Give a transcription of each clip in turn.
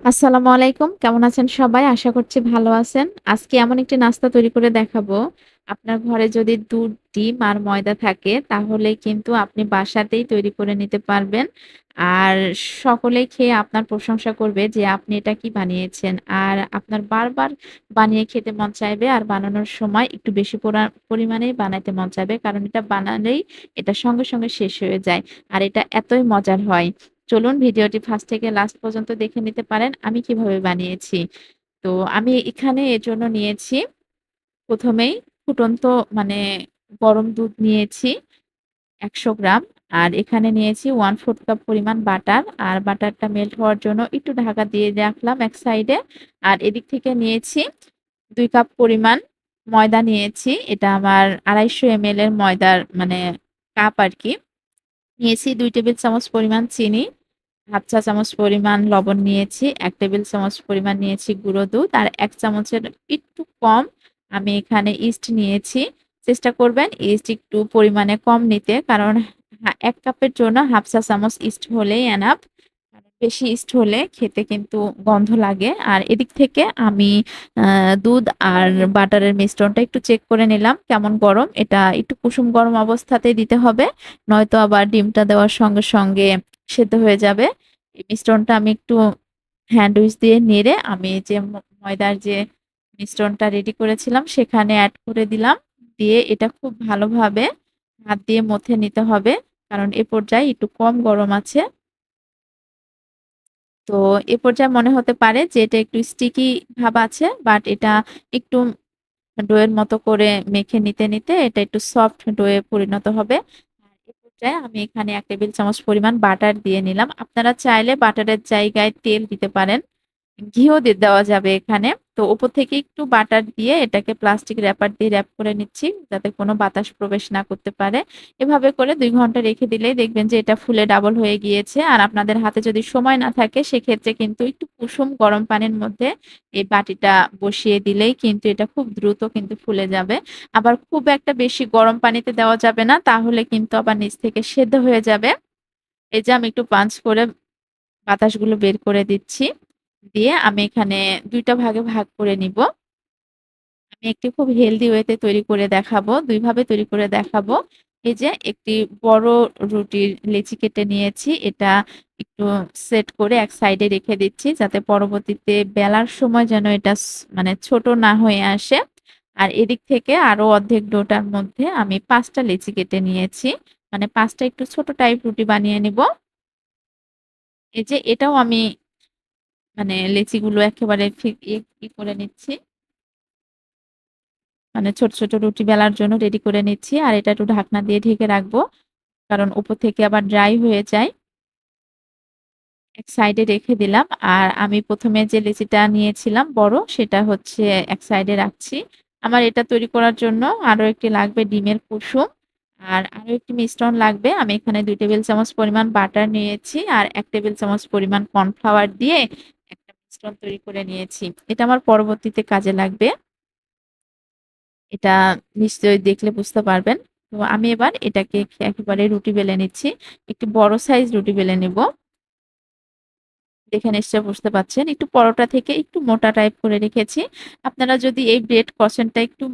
আসসালামু আলাইকুম। কেমন আছেন সবাই? আশা করছি ভালো আছেন। আজকে এমন একটি নাস্তা তৈরি করে দেখাবো। আপনার ঘরে যদি দুধ, ডিম আর ময়দা থাকে তাহলে কিন্তু আপনি বাসাতেই তৈরি করে নিতে পারবেন। আর সকলেই খেয়ে আপনার প্রশংসা করবে যে আপনি এটা কি বানিয়েছেন। আর আপনার বারবার বানিয়ে খেতে মন চাইবে আর বানানোর সময় একটু বেশি পরিমাণেই বানাইতে মন চাইবে। কারণ এটা বানালেই এটা সঙ্গে সঙ্গে শেষ হয়ে যায়। আর এটা এতই মজার হয়। চলুন ভিডিওটি ফার্স্ট থেকে লাস্ট পর্যন্ত দেখে নিতে পারেন আমি কিভাবে বানিয়েছি। তো আমি এখানে এর জন্য নিয়েছি ১ম এই ফুটন্ত মানে গরম দুধ নিয়েছি ১০০ গ্রাম। আর এখানে নিয়েছি 1/4 কাপ পরিমাণ বাটার। আর বাটারটা মেল্ট হওয়ার জন্য একটু ঢাকা দিয়ে রাখলাম এক সাইডে। আর এদিক থেকে নিয়েছি ২ কাপ পরিমাণ ময়দা নিয়েছি। এটা আমার ২৫০ এমএল এর ময়দার কাপ আরকি। নিয়েছি ২ টেবিল চামচ পরিমাণ চিনি। ১/২ চা চামচ পরিমাণ লবণ নিয়েছি, ১ টেবিল চামচ পরিমাণ নিয়েছি গুঁড়ো দুধ আর ১ চামচের একটু কম আমি এখানে ইস্ট নিয়েছি। চেষ্টা করবেন ইস্ট একটু পরিমাণে কম নিতে। কারণ ১ কাপের জন্য ১/২ চা চামচ ইস্ট হলেই এনাফ। কারণ বেশি ইস্ট হলে খেতে কিন্তু গন্ধ লাগে। আর এদিক থেকে আমি দুধ আর বাটারের মিশ্রণটা একটু চেক করে নিলাম কেমন গরম। এটা একটু কুসুম গরম অবস্থাতেই দিতে হবে। নয়তো আবার ডিমটা দেওয়ার সঙ্গে সঙ্গে সেদ্ধ হয়ে যাবে। এই মিশ্রণটা আমি একটু হ্যান্ড উইচ দিয়ে নেড়ে আমি যে ময়দার যে মিশ্রণটা রেডি করেছিলাম সেখানে অ্যাড করে দিলাম। দিয়ে এটা খুব ভালোভাবে হাত দিয়ে মথে নিতে হবে। কারণ এ পর্যায়ে একটু কম গরম আছে। তো এ পর্যায়ে মনে হতে পারে যে এটা একটু স্টিকি ভাব আছে, বাট এটা একটু ডোয়ের মতো করে মেখে নিতে এটা একটু সফট ডোয়ে পরিণত হবে। আর এ পর্যায়ে আমি এখানে ১ টেবিল চামচ পরিমাণ বাটার দিয়ে নিলাম। আপনারা চাইলে বাটারের জায়গায় তেল দিতে পারেন। ঘিও দেওয়া যাবে এখানে। তো উপর থেকে একটু বাটার দিয়ে এটাকে প্লাস্টিক র‍্যাপার দিয়ে র‍্যাপ করে নিচ্ছি যাতে কোনো বাতাস প্রবেশ না করতে পারে। এভাবে করে ২ ঘন্টা রেখে দিলেই দেখবেন যে এটা ফুলে ডাবল হয়ে গিয়েছে। আর আপনাদের হাতে যদি সময় না থাকে সেক্ষেত্রে কিন্তু একটু কুসুম গরম পানির মধ্যে এই বাটিটা বসিয়ে দিলেই কিন্তু এটা খুব দ্রুত কিন্তু ফুলে যাবে। আবার খুব একটা বেশি গরম পানিতে দেওয়া যাবে না, তাহলে কিন্তু আবার নিচ থেকে সেদ্ধ হয়ে যাবে। এই যে আমি একটু পাঞ্চ করে বাতাসগুলো বের করে দিচ্ছি। দিয়ে আমি এখানে ২ টা ভাগে ভাগ করে নিব। আমি একটি খুব হেলথি ওয়েতে তৈরি করে দেখাবো। ২ ভাবে তৈরি করে দেখাবো। এই যে একটি বড় রুটির লেচি কেটে নিয়েছি। এটা একটু সেট করে এক সাইডে রেখে দিচ্ছি যাতে পরবর্তীতে বেলার সময় যেন এটা ছোট না হয়ে আসে। আর এদিক থেকে আরো অর্ধেক ডোটার মধ্যে আমি ৫ টা লেচি কেটে নিয়েছি। ৫ টা একটু ছোট টাইপ রুটি বানিয়ে নিব। এই যে এটাও আমি লেচিগুলো একেবারে করে নিচ্ছি। ছোট ছোট রুটি বেলার জন্য রেডি করে নিচ্ছি। আর এটা একটু ঢাকনা দিয়ে ঢেকে রাখবো। কারণ উপর থেকে আবার ড্রাই হয়ে যায়। এক সাইডে রেখে দিলাম। আর আমি ১ম এ যে লেচিটা নিয়েছিলাম বড় সেটা হচ্ছে এক সাইডে রাখছি। আমার এটা তৈরি করার জন্য আরো একটি লাগবে ডিমের কুসুম। আর আরো একটি মিশ্রণ লাগবে। আমি এখানে ২ টেবিল চামচ পরিমাণ বাটার নিয়েছি। আর ১ টেবিল চামচ পরিমাণ কর্নফ্লাওয়ার দিয়ে একটা মিশ্রণ তৈরি করে নিয়েছি। এটা আমার পরবর্তীতে কাজে লাগবে। এটা নিশ্চয়ই দেখলে বুঝতে পারবেন। তো আমি এবার এটাকে একেবারে রুটি বেলে নিচ্ছি। একটু বড় সাইজ রুটি বেলে নিব। দেখে নিশ্চয়ই বুঝতে পারছেন। একটু পরোটা থেকে একটু মোটা টাইপ করে রেখেছি। আপনারা যদি এই ব্রেড ক্রোসেন্টটা একটু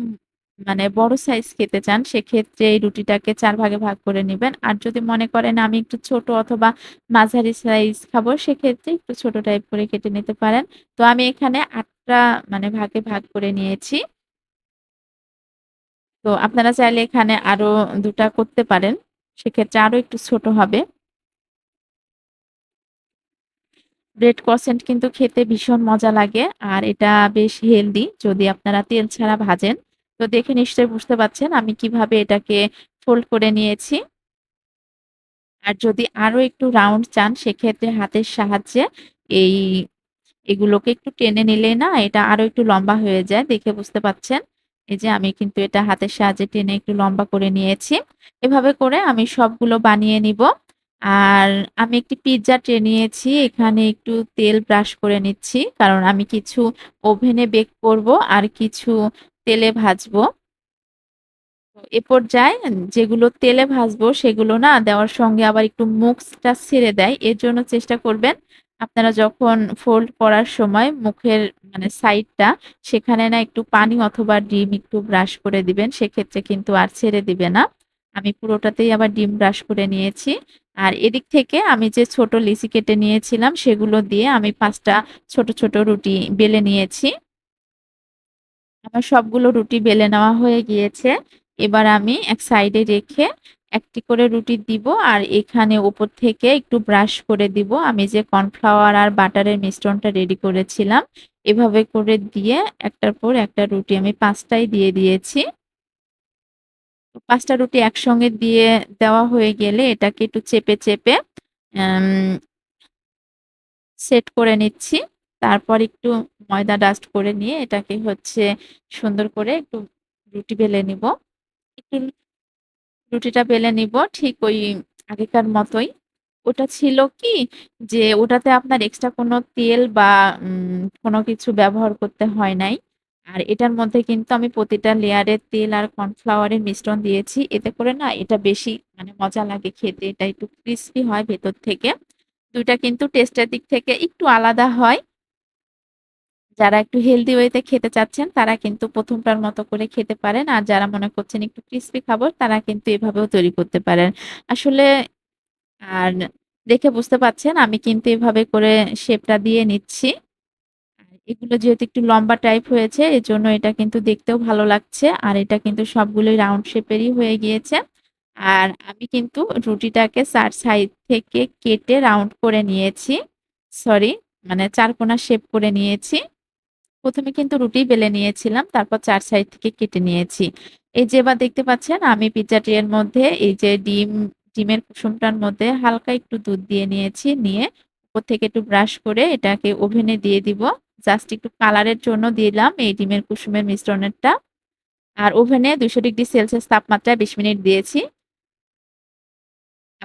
বড় সাইজ খেতে চান, সেক্ষেত্রে এই রুটিটাকে ৪ ভাগে ভাগ করে নিবেন। আর যদি মনে করেন আমি একটু ছোট অথবা মাঝারি সাইজ খাবো, সেক্ষেত্রে একটু ছোট টাইপ করে কেটে নিতে পারেন। তো আমি এখানে ৮ টা ভাগে ভাগ করে নিয়েছি। তো আপনারা চাইলে এখানে আরো ২ টা করতে পারেন। সেক্ষেত্রে আরো একটু ছোট হবে। ব্রেড ক্রোসেন্ট কিন্তু খেতে ভীষণ মজা লাগে। আর এটা বেশ হেলদি যদি আপনারা তেল ছাড়া ভাজেন। তো দেখে নিশ্চয়ই বুঝতে পারছেন আমি কিভাবে এটাকে ফোল্ড করে নিয়েছি। আর যদি আরো একটু রাউন্ড চান সেক্ষেত্রে হাতের সাহায্যে এই এগুলোকে একটু টেনে নিলেই না এটা আরো একটু লম্বা হয়ে যায়। দেখে বুঝতে পাচ্ছেন। এই যে আমি কিন্তু এটা হাতের সাহায্যে টেনে একটু লম্বা করে নিয়েছি। এভাবে করে আমি সবগুলো বানিয়ে নিব। আর আমি একটি পিজ্জা ট্রে নিয়েছি। এখানে একটু তেল ব্রাশ করে নিচ্ছি। কারণ আমি কিছু ওভেনে বেক করব আর কিছু তেলে ভাজবো। তো এ পর্যায়ে যেগুলো তেলে ভাজবো সেগুলো না দেওয়ার সঙ্গে আবার একটু মুখটা ছেড়ে দেয়। এর জন্য চেষ্টা করবেন আপনারা যখন ফোল্ড করার সময় মুখের মানে সাইডটা সেখানে না একটু পানি অথবা ডিম একটু ব্রাশ করে দিবেন। সেক্ষেত্রে কিন্তু আর ছেড়ে দিবে না। আমি পুরোটাতেই আবার ডিম ব্রাশ করে নিয়েছি। আর এদিক থেকে আমি যে ছোট লিচি কেটে নিয়েছিলাম সেগুলো দিয়ে আমি ৫ টা ছোট, ছোট রুটি বেলে নিয়েছি। আমার সবগুলো রুটি বেলে নেওয়া হয়ে গিয়েছে। এবার আমি এক সাইডে রেখে একটি করে রুটি দিব আর এখানে উপর থেকে একটু ব্রাশ করে দিব। আমি যে কর্নফ্লাওয়ার আর বাটারের মিশ্রণটা রেডি করেছিলাম, এভাবে করে দিয়ে একটার পর একটা রুটি আমি ৫ টাই দিয়ে দিয়েছি। ৫ টা রুটি একসঙ্গে দিয়ে দেওয়া হয়ে গেলে এটাকে একটু চেপে, চেপে আম সেট করে নিচ্ছি। তারপর একটু ময়দা ডাস্ট করে নিয়ে এটাকে হচ্ছে সুন্দর করে একটু রুটি বেলে নিব। একটু রুটিটা বেলে নিব ঠিক ওই আগেকার মতোই। ওটা ছিল কি যে ওটাতে আপনার এক্সট্রা কোনো তেল বা কোনো কিছু ব্যবহার করতে হয় নাই। আর এটার মধ্যে কিন্তু আমি প্রতিটা লেয়ারে তেল আর কর্নফ্লাওয়ারের মিশ্রণ দিয়েছি। এতে করে না এটা বেশি মানে মজা লাগে খেতে। এটা একটু ক্রিসপি হয় ভেতর থেকে। ২ টা কিন্তু টেস্টের দিক থেকে একটু আলাদা হয়। যারা একটু হেলথি ওয়েতে খেতে চাচ্ছেন তারা কিন্তু ১ম টার মতো করে খেতে পারেন। আর যারা মনে করছেন একটু ক্রিসপি খাবো তারা কিন্তু এভাবেও তৈরি করতে পারেন। আসলে আর দেখে বুঝতে পারছেন আমি কিন্তু এভাবে করে শেপটা দিয়ে নিচ্ছি। আর এগুলো যেহেতু একটু লম্বা টাইপ হয়েছে এজন্য এটা কিন্তু দেখতেও ভালো লাগছে। আর এটা কিন্তু সবগুলোই রাউন্ড শেপেরই হয়ে গিয়েছে। আর আমি কিন্তু রুটিটাকে ৪ সাইড থেকে কেটে রাউন্ড করে নিয়েছি। সরি মানে ৪ কোনা শেপ করে নিয়েছি। ১ম এ কিন্তু রুটি বেলে নিয়েছিলাম। তারপর ৪ সাইড থেকে কেটে নিয়েছি। এই যে এবার দেখতে পাচ্ছেন আমি পিজ্জা ট্রে এর মধ্যে এই যে ডিমের কুসুমটার মধ্যে হালকা একটু দুধ দিয়ে নিয়েছি। নিয়ে উপর থেকে একটু ব্রাশ করে এটাকে ওভেনে দিয়ে দিব। জাস্ট একটু কালারের জন্য দিলাম এই ডিমের কুসুমের মিশ্রণেরটা। আর ওভেনে ২০০ ডিগ্রি সেলসিয়াস তাপমাত্রায় ২০ মিনিট দিয়েছি।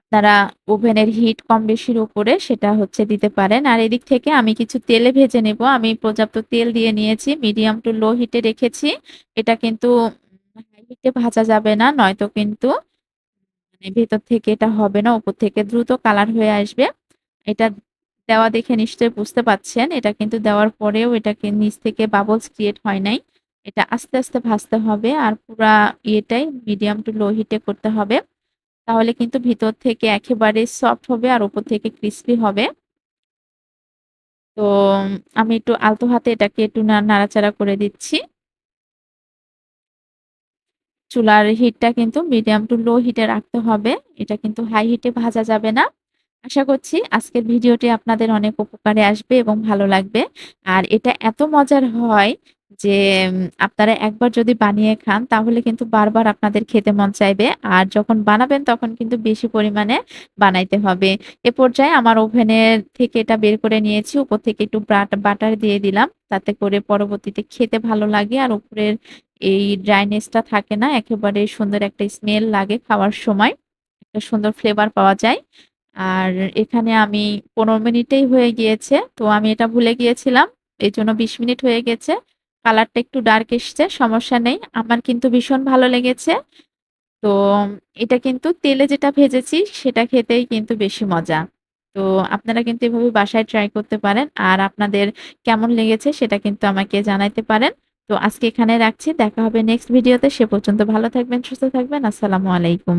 আপনারা ওভেনের হিট কম বেশির উপরে সেটা হচ্ছে দিতে পারেন। আর এদিক থেকে আমি কিছু তেলে ভেজে নেব। আমি পর্যাপ্ত তেল দিয়ে নিয়েছি। মিডিয়াম টু লো হিটে রেখেছি। এটা কিন্তু হাই হিটে ভাজা যাবে না। নয়তো কিন্তু মানে ভেতর থেকে এটা হবে না। উপর থেকে দ্রুত কালার হয়ে আসবে। এটা দেওয়া দেখে নিশ্চয়ই বুঝতে পারছেন। এটা কিন্তু দেওয়ার পরেও এটাকে নিচ থেকে বাবলস ক্রিয়েট হয় নাই। এটা আস্তে, আস্তে ভাজতে হবে। আর পুরা ইয়েটাই মিডিয়াম টু লো হিটে করতে হবে। তাহলে কিন্তু ভিতর থেকে একেবারে সফট হবে আর উপর থেকে ক্রিসপি হবে। তো আমি একটু আলতো হাতে এটাকে একটু নাড়াচাড়া করে দিচ্ছি। চুলার হিটটা কিন্তু মিডিয়াম টু লো হিটে রাখতে হবে। এটা কিন্তু হাই হিটে ভাজা যাবে না। আশা করছি আজকের ভিডিওটি আপনাদের অনেক উপকারে আসবে এবং ভালো লাগবে। আর এটা এত মজার হয় যে আপনারা একবার যদি বানিয়ে খান তাহলে কিন্তু বারবার আপনাদের খেতে মন চাইবে। আর যখন বানাবেন তখন কিন্তু বেশি পরিমাণে বানাইতে হবে। এ পর্যায়ে আমার ওভেনের থেকে এটা বের করে নিয়েছি। উপর থেকে একটু বাটার দিয়ে দিলাম। তাতে করে পরবর্তীতে খেতে ভালো লাগে আর উপরের এই ড্রাইনেসটা থাকে না। একেবারে সুন্দর একটা স্মেল লাগে খাওয়ার সময়। একটা সুন্দর ফ্লেভার পাওয়া যায়। আর এখানে আমি ১৫ মিনিটেই হয়ে গিয়েছে। তো আমি এটা ভুলে গিয়েছিলাম। এজন্য ২০ মিনিট হয়ে গেছে। কালারটা একটু ডার্ক এসছে, সমস্যা নেই। আমার কিন্তু ভীষণ ভালো লেগেছে। তো এটা কিন্তু তেলে যেটা ভেজেছি সেটা খেতেই কিন্তু বেশি মজা। তো আপনারা কিন্তু এভাবে বাসায় ট্রাই করতে পারেন। আর আপনাদের কেমন লেগেছে সেটা কিন্তু আমাকে জানাইতে পারেন। তো আজকে এখানে রাখছি। দেখা হবে নেক্সট ভিডিওতে। সে পর্যন্ত ভালো থাকবেন, সুস্থ থাকবেন। আসসালামু আলাইকুম।